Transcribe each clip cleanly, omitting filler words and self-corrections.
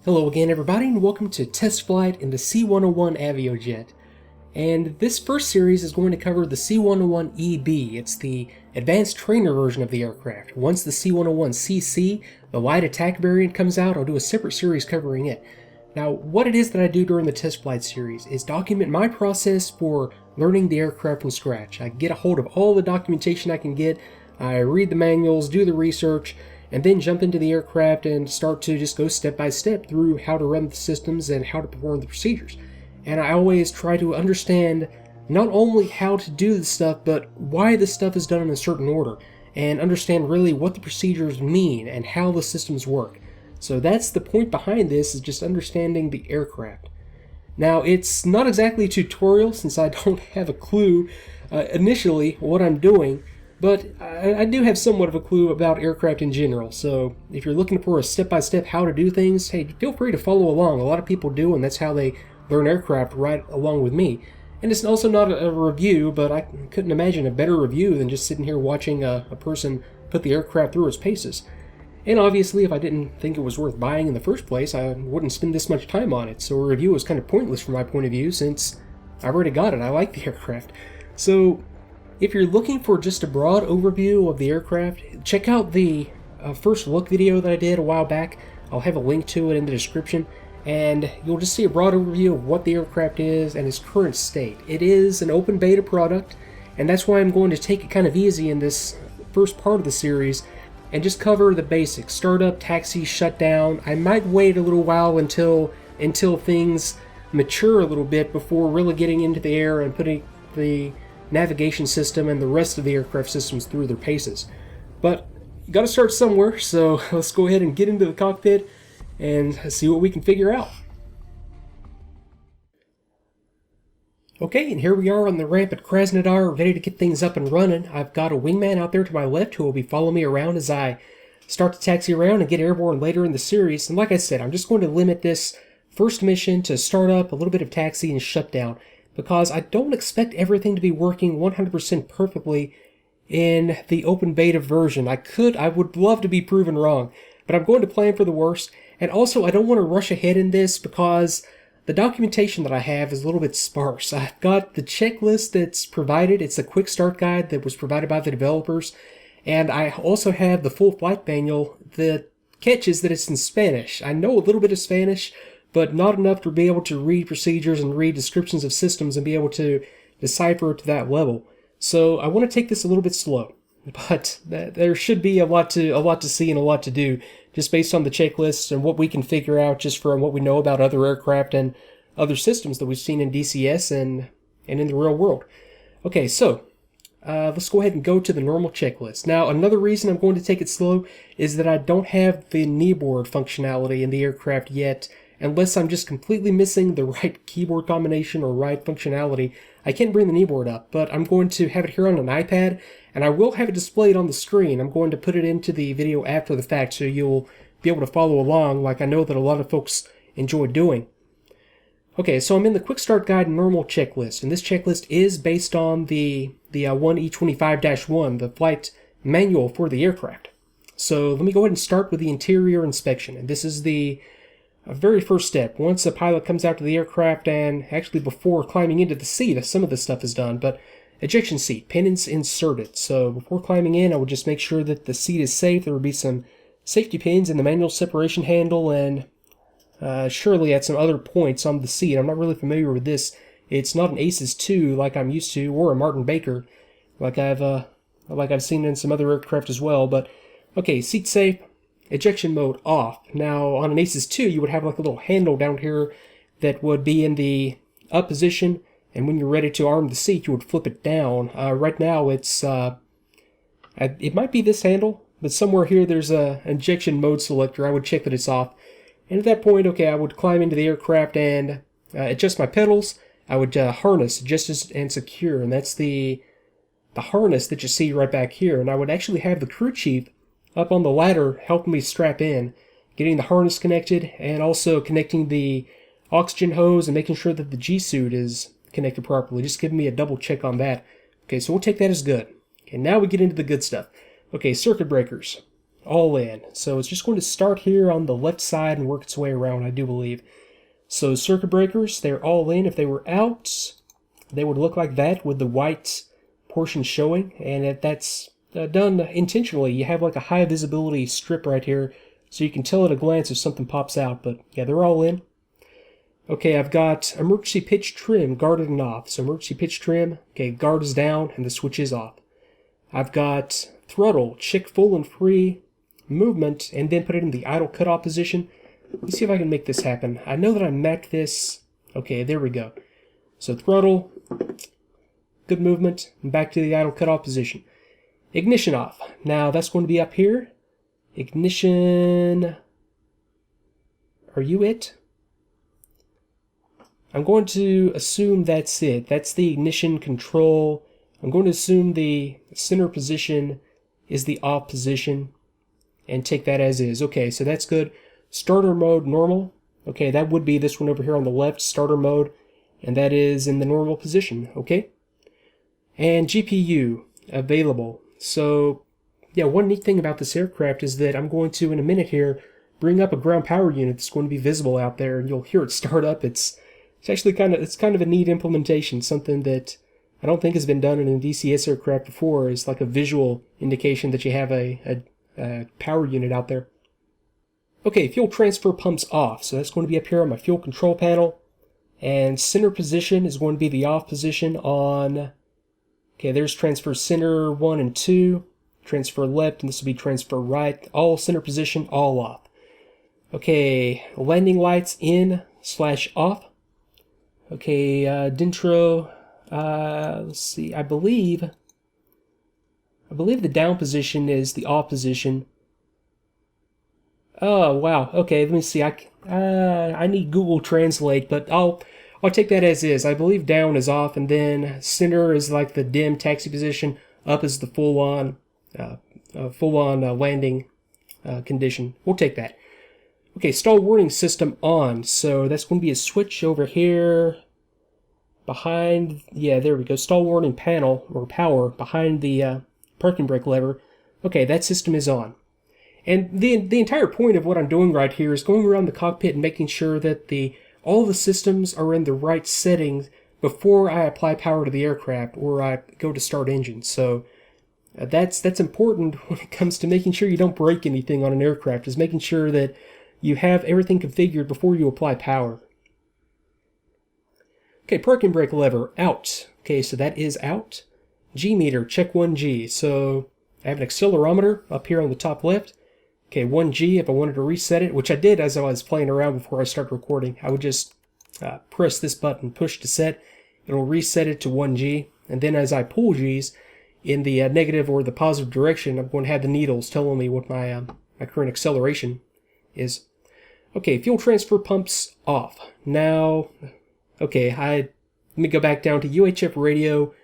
Hello again everybody and welcome to Test Flight in the C-101 Aviojet. And this first series is going to cover the C-101 EB. It's the advanced trainer version of the aircraft. Once the C-101 CC, the light attack variant, comes out, I'll do a separate series covering it. Now, what it is that I do during the Test Flight series is document my process for learning the aircraft from scratch. I get a hold of all the documentation I can get, I read the manuals, do the research, and then jump into the aircraft and start to just go step by step through how to run the systems and how to perform the procedures. And I always try to understand not only how to do the stuff, but why the stuff is done in a certain order, and understand really what the procedures mean and how the systems work. So that's the point behind this, is just understanding the aircraft. Now, it's not exactly a tutorial since I don't have a clue initially what I'm doing, but I do have somewhat of a clue about aircraft in general, so if you're looking for a step-by-step how to do things, hey, feel free to follow along. A lot of people do, and that's how they learn aircraft, right along with me. And it's also not a review, but I couldn't imagine a better review than just sitting here watching a person put the aircraft through its paces. And obviously, if I didn't think it was worth buying in the first place, I wouldn't spend this much time on it, so a review was kind of pointless from my point of view since I've already got it. I like the aircraft. So if you're looking for just a broad overview of the aircraft, check out the first look video that I did a while back. I'll have a link to it in the description, and you'll just see a broad overview of what the aircraft is and its current state. It is an open beta product, and that's why I'm going to take it kind of easy in this first part of the series and just cover the basics: startup, taxi, shutdown. I might wait a little while until things mature a little bit before really getting into the air and putting the navigation system and the rest of the aircraft systems through their paces. But you gotta start somewhere, so let's go ahead and get into the cockpit and see what we can figure out. Okay, and here we are on the ramp at Krasnodar, ready to get things up and running. I've got a wingman out there to my left who will be following me around as I start to taxi around and get airborne later in the series. And like I said, I'm just going to limit this first mission to startup, a little bit of taxi, and shutdown, because I don't expect everything to be working 100% perfectly in the open beta version. I would love to be proven wrong, but I'm going to plan for the worst. And also, I don't want to rush ahead in this because the documentation that I have is a little bit sparse. I've got the checklist that's provided. It's a quick start guide that was provided by the developers. And I also have the full flight manual. The catch is that it's in Spanish. I know a little bit of Spanish, but not enough to be able to read procedures and read descriptions of systems and be able to decipher to that level. So I want to take this a little bit slow, but there should be a lot to see and a lot to do, just based on the checklist and what we can figure out just from what we know about other aircraft and other systems that we've seen in DCS and in the real world. Okay, so let's go ahead and go to the normal checklist. Now, another reason I'm going to take it slow is that I don't have the kneeboard functionality in the aircraft yet. Unless I'm just completely missing the right keyboard combination or right functionality, I can't bring the kneeboard up, but I'm going to have it here on an iPad, and I will have it displayed on the screen. I'm going to put it into the video after the fact, so you'll be able to follow along like I know that a lot of folks enjoy doing. Okay, so I'm in the Quick Start Guide normal checklist, and this checklist is based on the 1E25-1, the flight manual for the aircraft. So let me go ahead and start with the interior inspection, and this is the very first step. Once a pilot comes out to the aircraft, and actually before climbing into the seat, some of this stuff is done, but ejection seat, pins inserted. So before climbing in, I would just make sure that the seat is safe. There would be some safety pins in the manual separation handle, and surely at some other points on the seat. I'm not really familiar with this. It's not an ACES 2 like I'm used to, or a Martin Baker like I've seen in some other aircraft as well. But okay, seat safe. Ejection mode off. Now, on an ACES 2, you would have like a little handle down here that would be in the up position, and when you're ready to arm the seat, you would flip it down. Right now, it might be this handle, but somewhere here there's a ejection mode selector. I would check that it's off. And at that point, okay, I would climb into the aircraft and adjust my pedals. I would harness, adjust and secure, and that's the harness that you see right back here. And I would actually have the crew chief up on the ladder helping me strap in, getting the harness connected, and also connecting the oxygen hose and making sure that the G-suit is connected properly. Just giving me a double check on that. Okay, so we'll take that as good. Okay, now we get into the good stuff. Okay, circuit breakers. all in. So it's just going to start here on the left side and work its way around, I do believe. So circuit breakers, they're all in. If they were out, they would look like that with the white portion showing, and that's done intentionally. You have like a high visibility strip right here, so you can tell at a glance if something pops out, but yeah, they're all in. Okay, I've got emergency pitch trim guarded and off. So emergency pitch trim, okay, guard is down and the switch is off. I've got throttle, check full and free movement, and then put it in the idle cutoff position. Let me see if I can make this happen. I know that I mapped this. Okay, there we go. So throttle, good movement, and back to the idle cutoff position. Ignition off. Now that's going to be up here. Ignition. Are you it? I'm going to assume that's it. That's the ignition control. I'm going to assume the center position is the off position and take that as is. Okay, so that's good. Starter mode normal. Okay, that would be this one over here on the left, starter mode, and that is in the normal position. Okay. And GPU available. So yeah, one neat thing about this aircraft is that I'm going to, in a minute here, bring up a ground power unit that's going to be visible out there, and you'll hear it start up. It's actually kind of a neat implementation, something that I don't think has been done in a DCS aircraft before. Is like a visual indication that you have a power unit out there. Okay, fuel transfer pumps off, so that's going to be up here on my fuel control panel, and center position is going to be the off position on. Okay, there's transfer center 1 and 2, transfer left, and this will be transfer right. All center position, all off. Okay, landing lights in/off. Okay, dintro. Let's see. I believe the down position is the off position. Oh wow. Okay, let me see. I need Google Translate, but I'll take that as is. I believe down is off, and then center is like the dim taxi position. Up is the full-on landing condition. We'll take that. Okay, stall warning system on. So that's going to be a switch over here behind. Yeah, there we go. Stall warning panel or power behind the parking brake lever. Okay, that system is on. And the entire point of what I'm doing right here is going around the cockpit and making sure that all the systems are in the right settings before I apply power to the aircraft or I go to start engine. So that's important when it comes to making sure you don't break anything on an aircraft, is making sure that you have everything configured before you apply power. Okay, parking brake lever, out. Okay, so that is out. G meter, check 1G. So I have an accelerometer up here on the top left. Okay, 1G if I wanted to reset it, which I did as I was playing around before I started recording. I would just press this button, push to set. It'll reset it to 1G. And then as I pull G's in the negative or the positive direction, I'm going to have the needles telling me what my current acceleration is. Okay, fuel transfer pumps off. Now, okay, let me go back down to UHF radio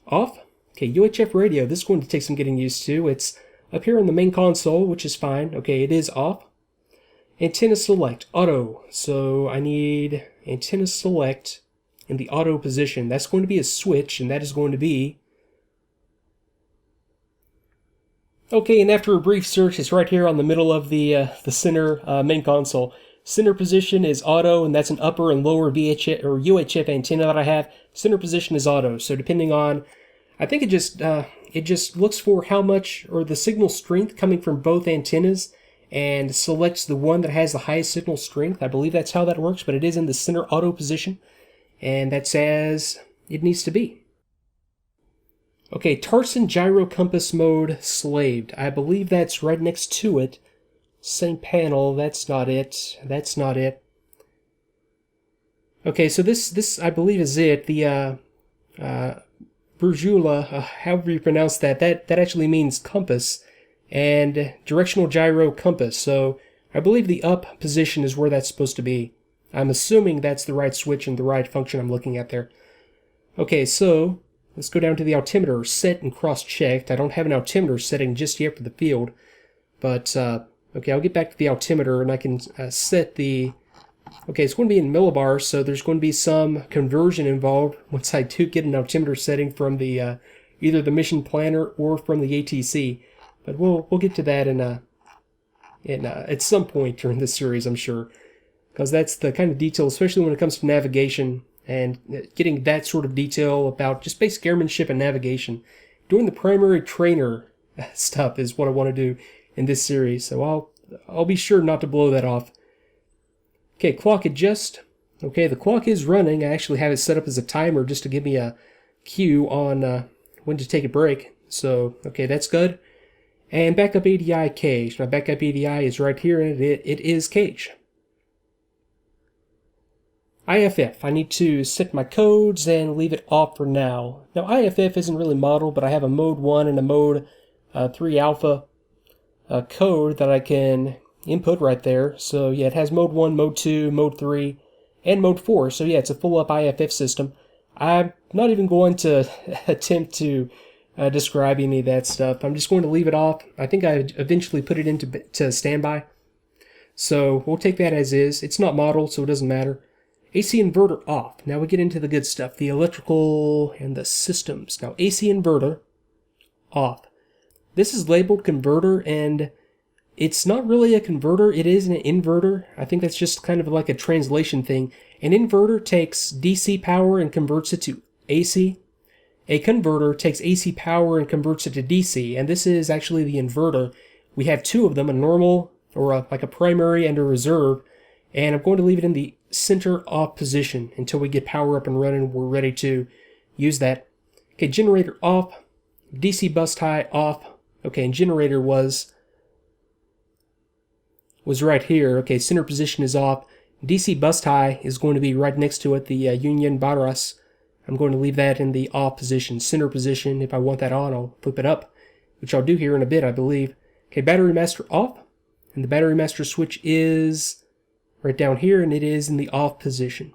off. Okay, UHF radio, this is going to take some getting used to. It's up here on the main console, which is fine. Okay, it is off. Antenna select, auto. So I need antenna select in the auto position. That's going to be a switch, and that is going to be... Okay, and after a brief search, it's right here on the middle of the center main console. Center position is auto, and that's an upper and lower VHF or UHF antenna that I have. Center position is auto, so depending on... I think it just looks for how much, or the signal strength coming from both antennas, and selects the one that has the highest signal strength. I believe that's how that works, but it is in the center auto position, and that's as it needs to be. Okay, Tarson gyro compass mode slaved. I believe that's right next to it. Same panel. That's not it. That's not it. Okay, so this I believe is it. The Brujula, however you pronounce that actually means compass, and directional gyro compass. So I believe the up position is where that's supposed to be. I'm assuming that's the right switch and the right function I'm looking at there. Okay, so let's go down to the altimeter, set and cross-checked. I don't have an altimeter setting just yet for the field, but okay, I'll get back to the altimeter and I can set the... Okay, it's going to be in millibars, so there's going to be some conversion involved once I do get an altimeter setting from the either the mission planner or from the ATC. But we'll get to that in And at some point during this series, I'm sure, because that's the kind of detail, especially when it comes to navigation and getting that sort of detail about just basic airmanship and navigation. Doing the primary trainer stuff is what I want to do in this series, so I'll be sure not to blow that off. Okay, clock adjust. Okay, the clock is running. I actually have it set up as a timer just to give me a cue on when to take a break. So, okay, that's good. And backup ADI cage. Now, backup ADI is right here, and it is cage. IFF. I need to set my codes and leave it off for now. Now, IFF isn't really modeled, but I have a mode 1 and a mode 3 alpha code that I can input right there. So yeah, it has mode 1, mode 2, mode 3, and mode 4. So yeah, it's a full up IFF system. I'm not even going to attempt to describe any of that stuff. I'm just going to leave it off. I think I eventually put it into standby. So we'll take that as is. It's not modeled, so it doesn't matter. AC inverter off. Now we get into the good stuff, the electrical and the systems. Now AC inverter off. This is labeled converter, and it's not really a converter, it is an inverter. I think that's just kind of like a translation thing. An inverter takes DC power and converts it to AC. A converter takes AC power and converts it to DC, and this is actually the inverter. We have two of them, a normal, or like a primary and a reserve, and I'm going to leave it in the center off position until we get power up and running. We're ready to use that. Okay, generator off, DC bus tie off. Okay, and generator was right here. Okay, center position is off. DC bus tie is going to be right next to it, the Union Barras. I'm going to leave that in the off position, center position. If I want that on, I'll flip it up, which I'll do here in a bit, I believe. Okay, battery master off, and the battery master switch is right down here, and it is in the off position.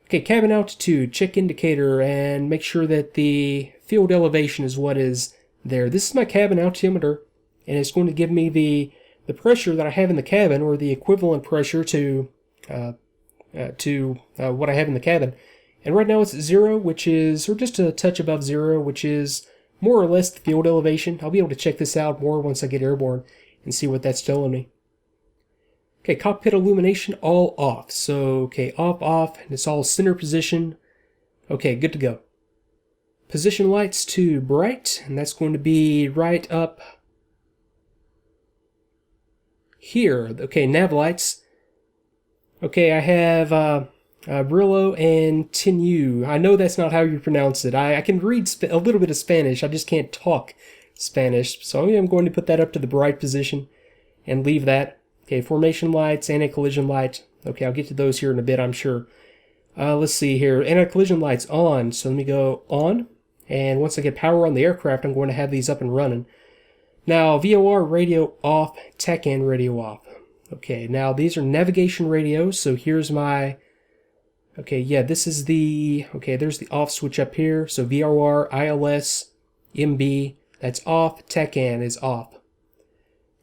Okay, cabin altitude, check indicator, and make sure that the field elevation is what is there. This is my cabin altimeter, and it's going to give me the pressure that I have in the cabin, or the equivalent pressure to what I have in the cabin. And right now it's at 0, which is, or just a touch above 0, which is more or less the field elevation. I'll be able to check this out more once I get airborne and see what that's telling me. Okay, cockpit illumination all off. So, okay, off, and it's all center position. Okay, good to go. Position lights to bright, and that's going to be right up here. Okay, nav lights. Okay, I have Brillo and Tinu. I know that's not how you pronounce it. I can read a little bit of Spanish. I just can't talk Spanish. So I'm going to put that up to the bright position and leave that. Okay, formation lights, anti-collision light. Okay, I'll get to those here in a bit, I'm sure. Let's see here. Anti-collision lights on. So let me go on. And once I get power on the aircraft, I'm going to have these up and running. Now, VOR radio off, TACAN radio off. Okay, now these are navigation radios. So here's my... Okay, yeah, this is the... Okay, there's the off switch up here. So VOR, ILS, MB, that's off. TACAN is off.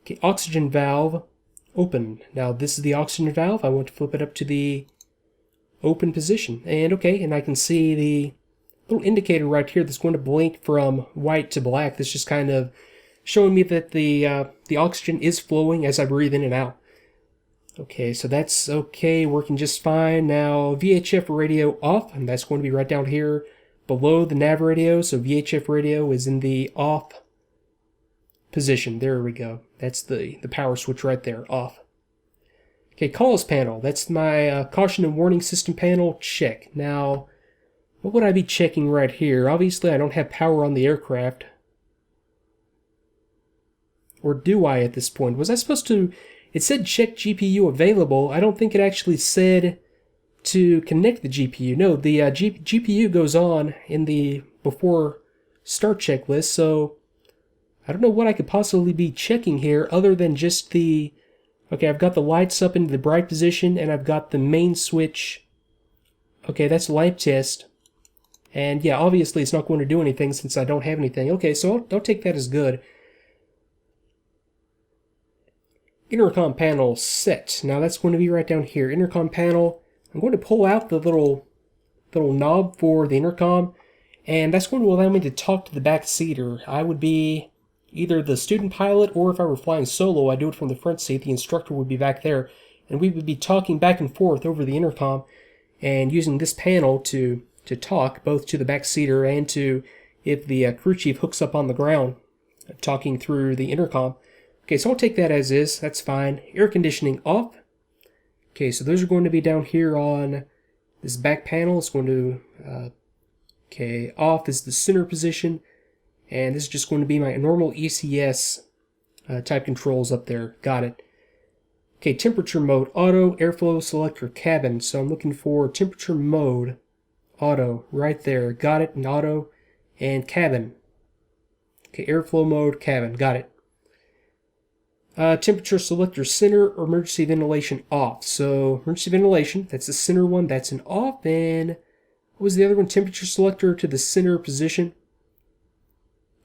Okay, oxygen valve. Open. Now this is the oxygen valve. I want to flip it up to the open position. And okay, and I can see the little indicator right here that's going to blink from white to black. That's just kind of showing me that the oxygen is flowing as I breathe in and out. Okay, so that's okay, working just fine. Now VHF radio off, and that's going to be right down here below the nav radio. So VHF radio is in the off position. There we go. That's the power switch right there, off. Okay, calls panel. That's my caution and warning system panel. Check. Now, what would I be checking right here? Obviously, I don't have power on the aircraft. Or do I at this point? Was I supposed to... It said check GPU available. I don't think it actually said to connect the GPU. No, the GPU goes on in the before start checklist, so I don't know what I could possibly be checking here other than just the... Okay, I've got the lights up into the bright position, and I've got the main switch. Okay, that's lamp test. And yeah, obviously it's not going to do anything since I don't have anything. Okay, so I'll take that as good. Intercom panel set. Now that's going to be right down here. Intercom panel. I'm going to pull out the little knob for the intercom, and that's going to allow me to talk to the back seater. I would be either the student pilot, or if I were flying solo, I do it from the front seat. The instructor would be back there, and we would be talking back and forth over the intercom and using this panel to talk both to the back seater and to, if the crew chief hooks up on the ground, talking through the intercom. Okay, so I'll take that as is. That's fine. Air conditioning off. Okay, so those are going to be down here on this back panel. It's going to, okay, off is the center position. And this is just going to be my normal ECS type controls up there. Got it. Okay, temperature mode, auto, airflow selector, cabin. So I'm looking for temperature mode, auto, right there. Got it, and auto, and cabin. Okay, airflow mode, cabin. Got it. Temperature selector, center, emergency ventilation off. So emergency ventilation, that's the center one, that's an off. And what was the other one? Temperature selector to the center position.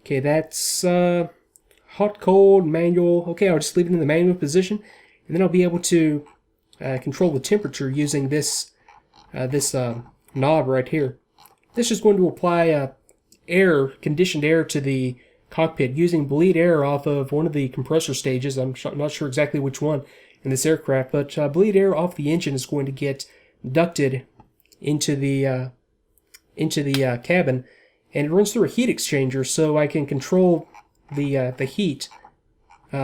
Okay, that's hot, cold, manual. Okay, I'll just leave it in the manual position, and then I'll be able to control the temperature using this knob right here. This is going to apply conditioned air to the cockpit using bleed air off of one of the compressor stages. I'm not sure exactly which one in this aircraft, but bleed air off the engine is going to get ducted into the cabin, and it runs through a heat exchanger, so I can control the heat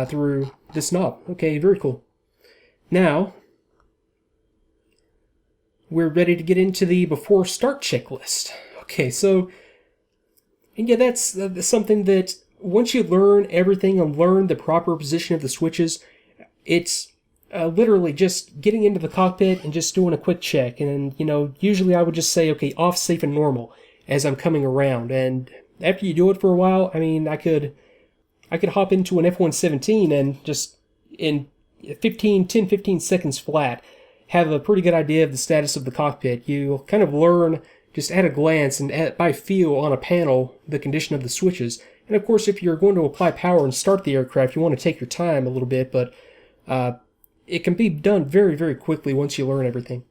through this knob. Okay, very cool. Now we're ready to get into the before start checklist. Okay, so. And yeah, that's something that once you learn everything and learn the proper position of the switches, it's literally just getting into the cockpit and just doing a quick check. And, usually I would just say, okay, off, safe, and normal as I'm coming around. And after you do it for a while, I mean, I could hop into an F-117 and just in 10-15 seconds flat have a pretty good idea of the status of the cockpit. You kind of learn just at a glance and by feel on a panel the condition of the switches. And of course, if you're going to apply power and start the aircraft, you want to take your time a little bit, but it can be done very, very quickly once you learn everything.